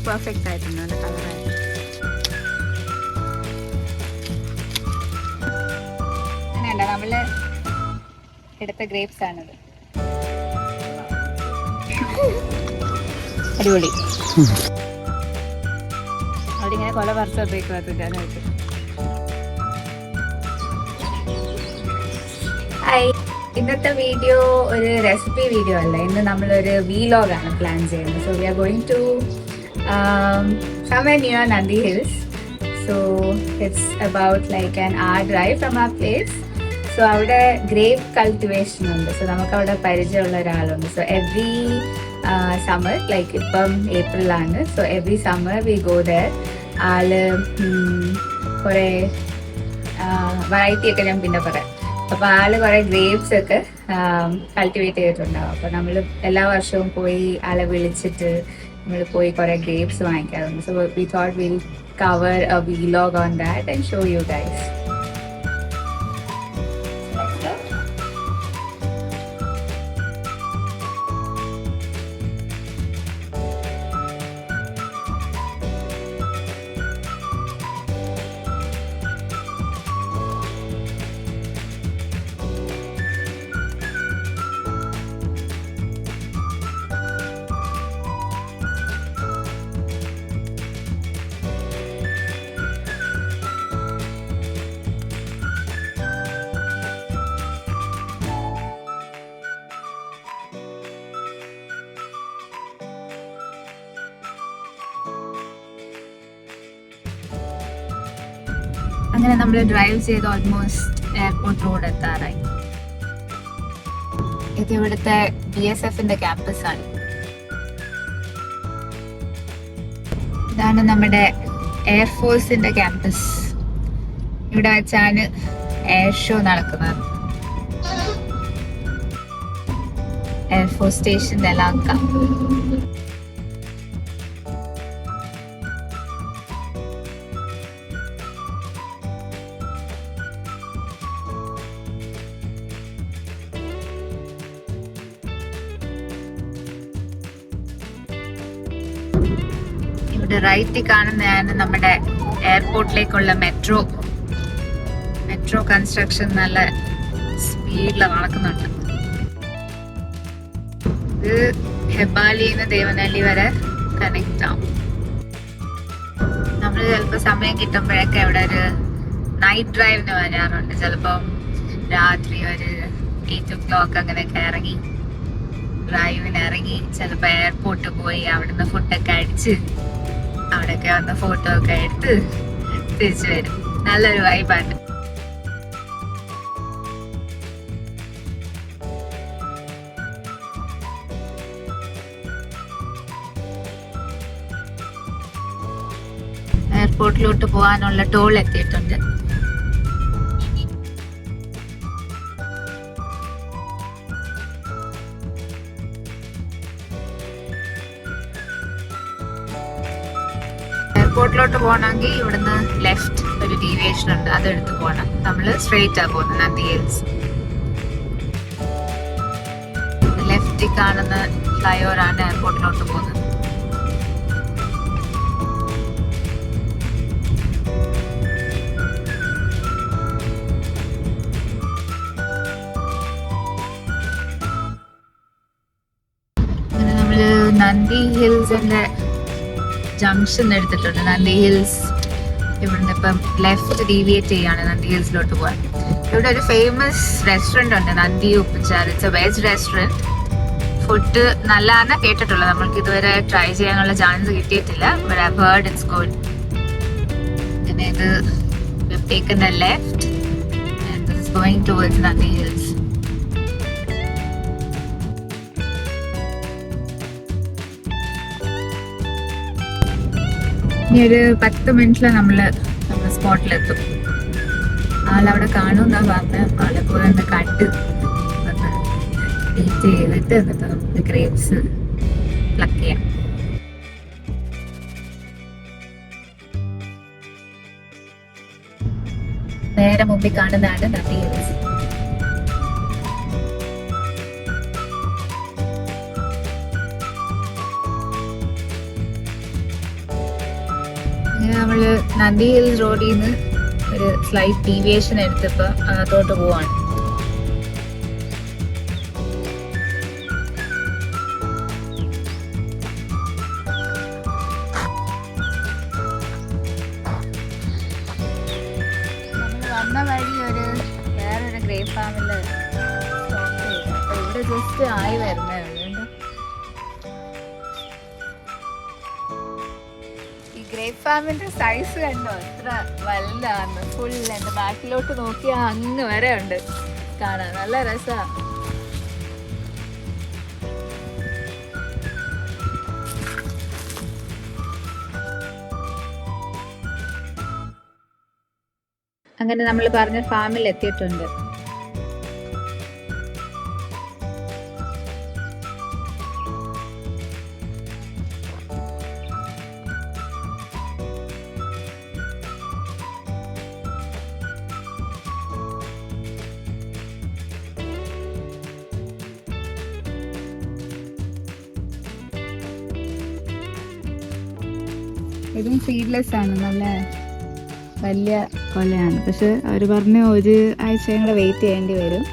Perfect ആയിട്ടുണ്ട്, നല്ല കളറായിട്ട്. അങ്ങനെയല്ല നമ്മള് എടുത്ത ഗ്രേപ്സ് ആണത്. അടിപൊളി. അവിടെ ഇങ്ങനെ കൊല പറിച്ചോട്ടേക്ക് തിന്നാനായിട്ട്. ഹായ്, ഇന്നത്തെ വീഡിയോ ഒരു റെസിപ്പി വീഡിയോ അല്ല, ഇന്ന് നമ്മളൊരു വീലോഗാണ് പ്ലാൻ ചെയ്യുന്നത്. So we are going to somewhere near Nandi Hills. So it's about like an hour drive from our place. So അവിടെ ഗ്രേപ്പ് കൾട്ടിവേഷൻ ഉണ്ട്. സോ നമുക്ക് അവിടെ പരിചയമുള്ള ഒരാളുണ്ട്. സോ എവറി സമ്മർ, ലൈക്ക് ഇപ്പം ഏപ്രിലാണ്, so every summer we go there. ആള് കുറേ വെറൈറ്റി ഒക്കെ ഞാൻ പിന്നെ പറയാം. അപ്പോൾ ആള് കുറേ ഗ്രേപ്സ് ഒക്കെ കൾട്ടിവേറ്റ് ചെയ്തിട്ടുണ്ടാവും. അപ്പോൾ നമ്മൾ എല്ലാ വർഷവും പോയി ആളെ വിളിച്ചിട്ട് നമ്മൾ പോയി കുറേ ഗ്രേപ്സ് വാങ്ങിക്കാറുണ്ട്. So we thought will cover a vlog on that and show you guys. അങ്ങനെ നമ്മൾ ഡ്രൈവ് ചെയ്ത് ഓൾമോസ്റ്റ് എയർപോർട്ട് റോഡ് എത്താറായി. ഇത് ഇവിടുത്തെ BSFന്റെ ക്യാമ്പസ് ആണ്. ഇതാണ് നമ്മുടെ എയർഫോഴ്സിന്റെ ക്യാമ്പസ്. ഇവിടെ വെച്ചാണ് എയർ ഷോ നടക്കുന്നത്. എയർഫോഴ്സ് സ്റ്റേഷൻ എലാക്ക. ഇവിടെ റൈറ്റിൽ കാണുന്നതാണ് നമ്മുടെ എയർപോർട്ടിലേക്കുള്ള മെട്രോ കൺസ്ട്രക്ഷൻ നല്ല സ്പീഡിൽ നടക്കുന്നുണ്ട്. ഇത് ഹെബാലിന്ന് ദേവനഹള്ളി വരെ കണക്ട് ആവും. നമ്മൾ ചിലപ്പോൾ സമയം കിട്ടുമ്പോഴൊക്കെ ഇവിടെ ഒരു നൈറ്റ് ഡ്രൈവിന് വരാറുണ്ട്. ചിലപ്പം രാത്രി ഒരു 8 o'clock അങ്ങനെയൊക്കെ ഇറങ്ങി ഡ്രൈവിന് ഇറങ്ങി ചിലപ്പോൾ എയർപോർട്ടിൽ പോയി അവിടുന്ന് ഫുഡൊക്കെ അടിച്ച് അവിടെയൊക്കെ വന്ന് ഫോട്ടോ ഒക്കെ എടുത്ത് തിരിച്ചു വരും. നല്ലൊരു വൈബാണ്. എയർപോർട്ടിലോട്ട് പോകാനുള്ള ടോൾ എത്തിയിട്ടുണ്ട്. എയർപോർട്ടിലോട്ട് പോകണമെങ്കിൽ ഇവിടുന്ന് ലെഫ്റ്റ് ഒരു ഡീവിയേഷൻ ഉണ്ട്, അതെടുത്ത് പോകണം. നമ്മൾ സ്ട്രെയിറ്റ് ആ പോകുന്നത് നന്ദി ഹിൽസ്. ലെഫ്റ്റിൽ കാണുന്ന ഫ്ലൈ ഓവർ ആണ് എയർപോർട്ടിലോട്ട് പോകുന്നത്. നമ്മള് നന്ദി ഹിൽസിന്റെ ജംഗ്ഷൻ എടുത്തിട്ടുണ്ട്. നന്ദി ഹിൽസ് ഇവിടുന്ന് ഇപ്പം ലെഫ്റ്റ് ഡീവിയേറ്റ് ചെയ്യാണ് നന്ദി ഹിൽസിലോട്ട് പോകാൻ. ഇവിടെ ഒരു ഫേമസ് റെസ്റ്റോറൻറ്റ് ഉണ്ട്, Nandi Upachar. It's a veg restaurant. Food നല്ലതാണെന്ന് കേട്ടിട്ടുള്ളത്. നമ്മൾക്ക് ഇതുവരെ ട്രൈ ചെയ്യാനുള്ള ചാൻസ് കിട്ടിയിട്ടില്ല. But I heard it's good. പിന്നെ ഇത് taken the left and this is going towards Nandi hills. ഇനി ഒരു 10 മിനിറ്റിൽ നമ്മൾ സ്പോട്ടിലെത്തും. ആളവിടെ കാണുമെന്നാ പറഞ്ഞത്. ആളെ പോയി ഒന്ന് കണ്ട് മീറ്റ് ചെയ്തിട്ട് എന്നിട്ട് നമുക്ക് ഗ്രേപ്സ് പ്ലക്ക് ചെയ്യാം. നേരെ മുമ്പിൽ കാണുന്നതാണ് നന്ദി ഹിൽസ്. ഇങ്ങനെ നമ്മള് നന്ദി ഹിൽസ് റോഡിൽ നിന്ന് ഒരു സ്ലൈറ്റ് ഡീവിയേഷൻ എടുത്തപ്പോ അകത്തോട്ട് പോവാണ്. വന്ന വഴി വേറൊരു ഗ്രേപ്പ് ഫാമില് സ്റ്റോപ്പ് ചെയ്തു. അപ്പൊ ഇവിടെ ജസ്റ്റ് ആയി വരുന്നേ ഉള്ളൂ. ഈ ഗ്രേപ്പ് ഫാമിന്റെ സൈസ് കണ്ടോ, എത്ര വലുതാണ്. ഫുൾ എന്റെ ബാക്കിലോട്ട് നോക്കിയാ അങ്ങ് വരെ ഉണ്ട് കാണാൻ. നല്ല രസമാണ്. അങ്ങനെ നമ്മൾ പറഞ്ഞ ഫാമിൽ എത്തിയിട്ടുണ്ട്. ഇതും സീഡ്ലെസ് ആണ്, നല്ല വലിയ കൊലയാണ്. പക്ഷെ അവർ പറഞ്ഞ ഒരു ആഴ്ചയും കൂടെ വെയിറ്റ് ചെയ്യേണ്ടി വരും.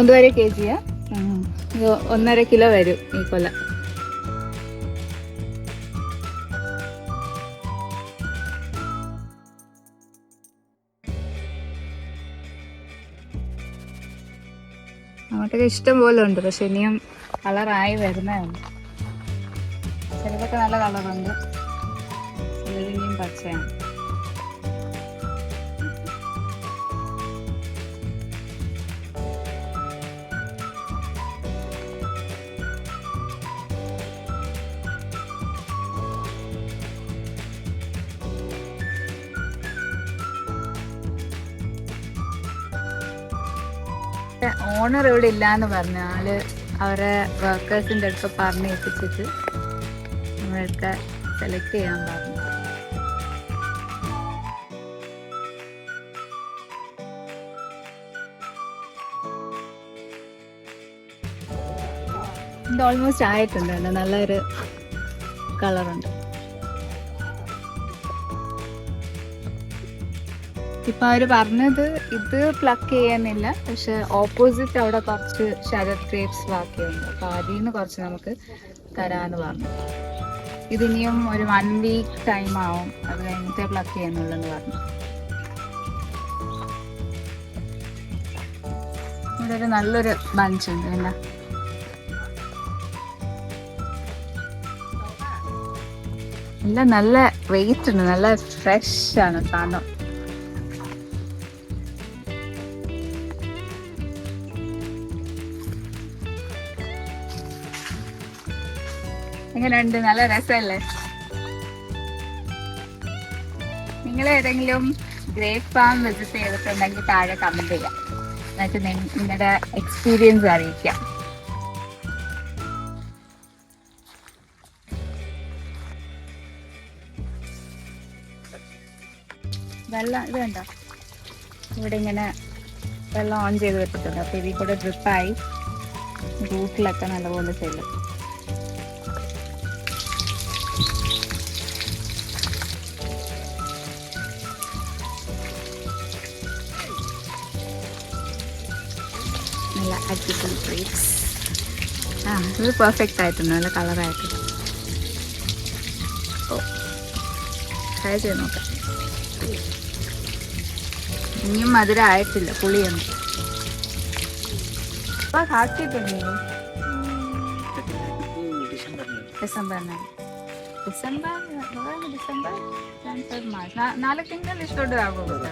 1.5 kg, 1.5 കിലോ വരും ഈ കൊല. നമുക്കൊക്കെ ഇഷ്ടം പോലെ ഉണ്ട്, പക്ഷെ ഇനിയും കളറായി വരുന്നേ ഉള്ളൂ. ചിലതൊക്കെ നല്ല കളറുണ്ട്, ചിലത് ഇനിയും പച്ചയാണ്. ഓണർ ഇവിടെ ഇല്ലാന്ന് പറഞ്ഞ ആള് അവരെ വർക്കേഴ്സിൻ്റെ അടുത്ത് പറഞ്ഞ് ഏൽപ്പിച്ചിട്ട് നമ്മളൊക്കെ സെലക്ട് ചെയ്യാൻ പറഞ്ഞു. ഇത് ഓൾമോസ്റ്റ് ആയിട്ടുണ്ട്, നല്ലൊരു കളറുണ്ട്. ഇപ്പൊ അവര് പറഞ്ഞത് ഇത് പ്ലക്ക് ചെയ്യാനില്ല, പക്ഷെ ഓപ്പോസിറ്റ് അവിടെ കുറച്ച് ശരത് ഗ്രേപ്സ് ബാക്കിയുണ്ട്. അപ്പൊ അതിൽ നിന്ന് കുറച്ച് നമുക്ക് തരാന്ന് പറഞ്ഞു. ഇതിനിയും ഒരു 1 week ടൈം ആവും, അത് കഴിഞ്ഞിട്ടേ പ്ലക്ക് ചെയ്യാന്നുള്ളെന്ന് പറഞ്ഞു. ഇവിടെ ഒരു നല്ലൊരു ബഞ്ച് ഉണ്ട്, എന്നാ എല്ലാം നല്ല വെയിറ്റ് ഉണ്ട്, നല്ല ഫ്രഷ് ആണ് സാധനം. എങ്ങനെയുണ്ട്? നല്ല രസമല്ലേ? നിങ്ങൾ ഏതെങ്കിലും ഗ്രേപ്പ് ഫാം വിസിറ്റ് ചെയ്തിട്ടുണ്ടെങ്കിൽ താഴെ കമന്റ് ചെയ്യാം, എന്നിട്ട് നിങ്ങളുടെ എക്സ്പീരിയൻസ് അറിയിക്കാം. വെള്ളം ഇത് കണ്ടോ, ഇവിടെ ഇങ്ങനെ വെള്ളം ഓൺ ചെയ്ത് വെച്ചിട്ടുണ്ട്. അപ്പൊ ഇതിൽ കൂടെ ഡ്രിപ്പായി റൂട്ടിലൊക്കെ നല്ലപോലെ ചെല്ലും. നല്ല അടിപൊളി ഗ്രേപ്സ്. ഇത് പെർഫെക്റ്റ് ആയിട്ടുണ്ട്, നല്ല കളറായിട്ടുണ്ട്. ഓ, ട്രൈ ചെയ്ത് നോക്കാം. ഇനിയും മധുരം ആയിട്ടില്ല, പുളിയൊന്നും. അപ്പൊ ഹാക്കിയിട്ടുണ്ട് ಡಿಸೆಂಬರ್ ಮಾರ್ಚ್ 4 ತಿಂಗಳು ಇಷ್ಟು ದೊಡ್ಡ ಆಗೋಗುತ್ತಾ?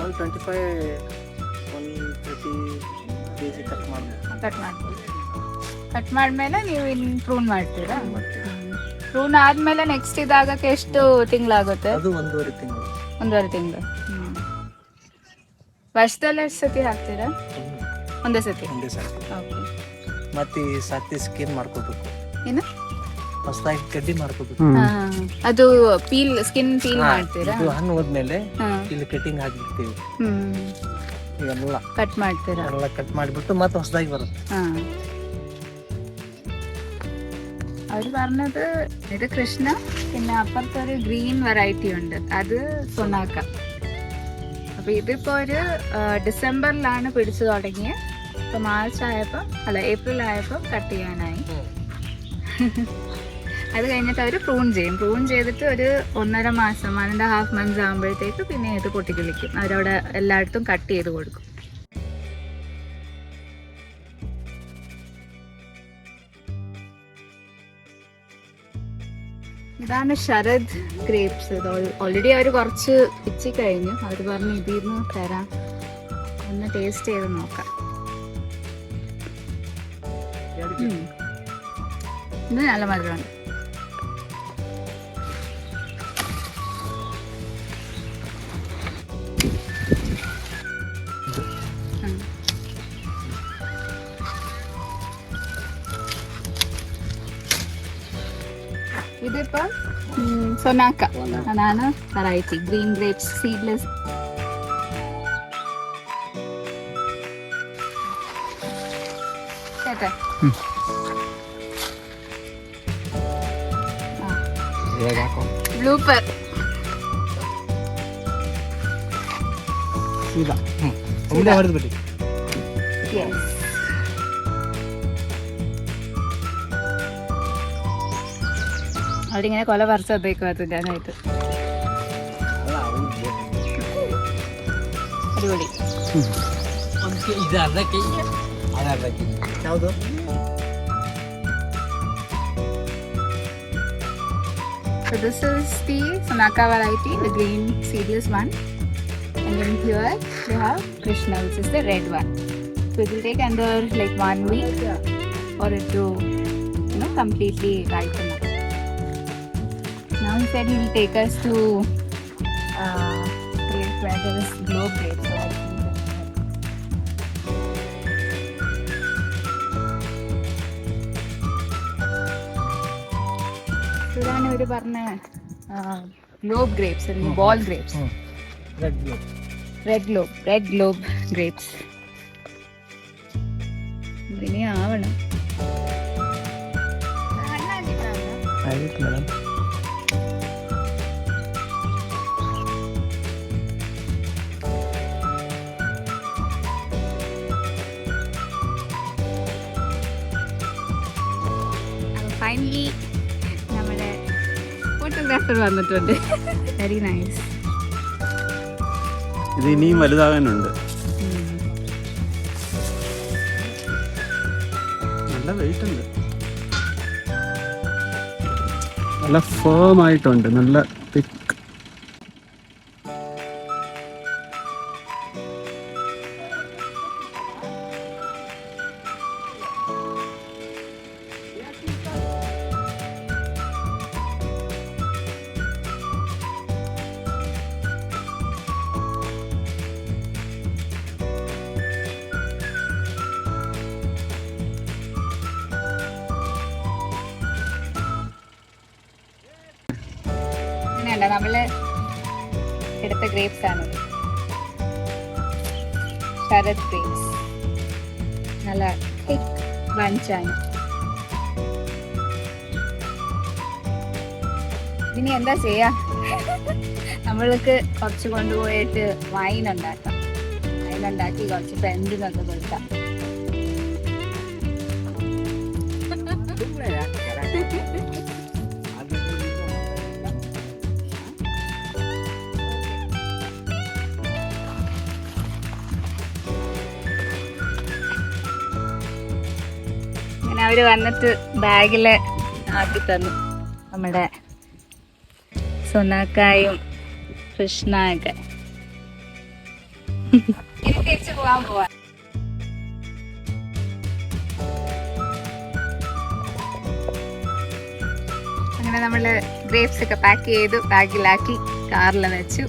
125-130 kg ಕಟ್ ಮಾಡ್ಬೋದು. ಕಟ್ ಮಾಡಿದ್ಮೇಲೆ ನೀವು ಇನ್ನು ಪ್ರೂನ್ ಮಾಡ್ತೀರಾ? ಪ್ರೂನ್ ಆದ್ಮೇಲೆ ನೆಕ್ಸ್ಟ್ ಇದಾಗಕ್ಕೆ ಎಷ್ಟು ತಿಂಗಳಾಗುತ್ತೆ? ಅದು 1.5 ತಿಂಗಳು. 1.5 ತಿಂಗಳು. ವರ್ಷದಲ್ಲಿ ಎಷ್ಟು ಸತಿ ಹಾಕ್ತೀರಾ? ಒಂದೇ ಸತಿ. ಓಕೆ. ಮತ್ತೆ ಈ ಸತಿ ಸ್ಕಿನ್ ಮಾಡ್ಕೋಬೇಕು. ಏನು? ಹೊಸದಾಗಿ ಕಡ್ಡಿ ಮಾಡ್ಕೋಬೇಕು. ಅದು ಸ್ಕಿನ್ ಪೀಲ್ ಮಾಡ್ತೀರಾ? ಇದು ಹಣ್ಣು ಹೋದ್ಮೇಲೆ ಇಲ್ಲಿ ಕಟಿಂಗ್ ಹಾಕ್ಬಿಡ್ತೀವಿ. ಎಲ್ಲ ಕಟ್ ಮಾಡ್ತೀರಾ? ಎಲ್ಲ ಕಟ್ ಮಾಡಿಬಿಟ್ಟು ಮತ್ತೆ ಹೊಸದಾಗಿ ಬರುತ್ತೆ. അവർ പറഞ്ഞത് ഇത് കൃഷ്ണ, പിന്നെ അപ്പുറത്തൊരു ഗ്രീൻ വെറൈറ്റി ഉണ്ട്, അത് സൊനാക്ക. അപ്പോൾ ഇതിപ്പോൾ ഒരു ഡിസംബറിലാണ് പിടിച്ചു തുടങ്ങിയത്. ഇപ്പോൾ മാർച്ച് ആയപ്പോൾ ഏപ്രിൽ ആയപ്പോൾ കട്ട് ചെയ്യാനായി. അത് കഴിഞ്ഞിട്ട് അവർ പ്രൂൺ ചെയ്യും. പ്രൂൺ ചെയ്തിട്ട് ഒരു 1.5 മാസം 1.5 months ആകുമ്പോഴത്തേക്ക് പിന്നെ ഇത് പൊട്ടിക്കിളിക്കും. അവരവിടെ എല്ലായിടത്തും കട്ട് ചെയ്ത് കൊടുക്കും. ഇതാണ് ശരത് ഗ്രേപ്സ്. ഇത് ഓൾറെഡി അവർ കുറച്ച് പിച്ചി കഴിഞ്ഞു. അവർ പറഞ്ഞ് ഇതിൽ നിന്ന് തരാം, ഒന്ന് ടേസ്റ്റ് ചെയ്ത് നോക്കാം. ഇത് നല്ല മധുരമാണ്. ഇതിപ്പോ സൊനാക്ക, അതാണ് variety green grapes seedless. Blooper അവരിങ്ങനെ കൊല പറിച്ചത്തേക്ക് വരാനായിട്ട്. അടിപൊളി. So this is the Sonaka variety, the green seedless one, and then here we have Krishna, which is the red one. So it will take under like 1 week for it to, completely ripen up. Now he said he will take us to place where there is globe grapes. So ഇതാണ് ഇവര് പറഞ്ഞ globe grapes, ball grapes, red globe grapes. ഇനി ആവണം. Finally നമ്മുടെ photographer വന്നിട്ടുണ്ട്. Very nice. ഇത് ഇനിയും വലുതാകാനുണ്ട്. നല്ല വെയിറ്റ് ഉണ്ട്, നല്ല ഫേം ആയിട്ടുണ്ട്, നല്ല തിക്ക്. നമ്മള് എടുത്ത ഗ്രേപ്സ് ആണ് ശരത് ഗ്രേപ്സ്. നല്ല തിക്ക് ബഞ്ചാണ്. ഇനി എന്താ ചെയ്യാ, നമ്മൾക്ക് കുറച്ച് കൊണ്ടുപോയിട്ട് വൈൻ ഉണ്ടാക്കാം. വൈൻ ഉണ്ടാക്കി കുറച്ച് ഫ്രണ്ടിനൊക്കെ കൊടുക്കാം. അവര് വന്നിട്ട് ബാഗില് ആക്കി തന്നു നമ്മുടെ സൊനാക്കായും കൃഷ്ണയൊക്കെ. തിരിച്ചു പോവാൻ അങ്ങനെ നമ്മള് ഗ്രേപ്സ് ഒക്കെ പാക്ക് ചെയ്തു, ബാഗിലാക്കി കാറിൽ വെച്ചു.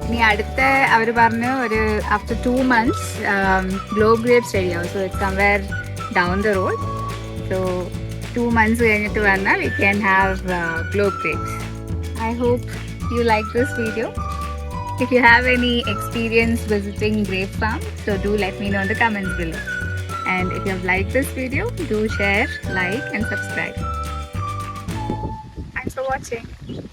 ഇനി അടുത്ത അവർ പറഞ്ഞു ഒരു ആഫ്റ്റർ 2 months ഗ്ലോബ് ഗ്രേപ്സ് റെഡിയാവും. So it's somewhere down the road. So 2 months കഴിഞ്ഞിട്ട് വന്നാൽ we can have globe grapes. I hope you like this video. If you have any experience visiting grape farm, so do let me know in the comments below. And if you have liked this video, do share, like and subscribe. Thanks for watching.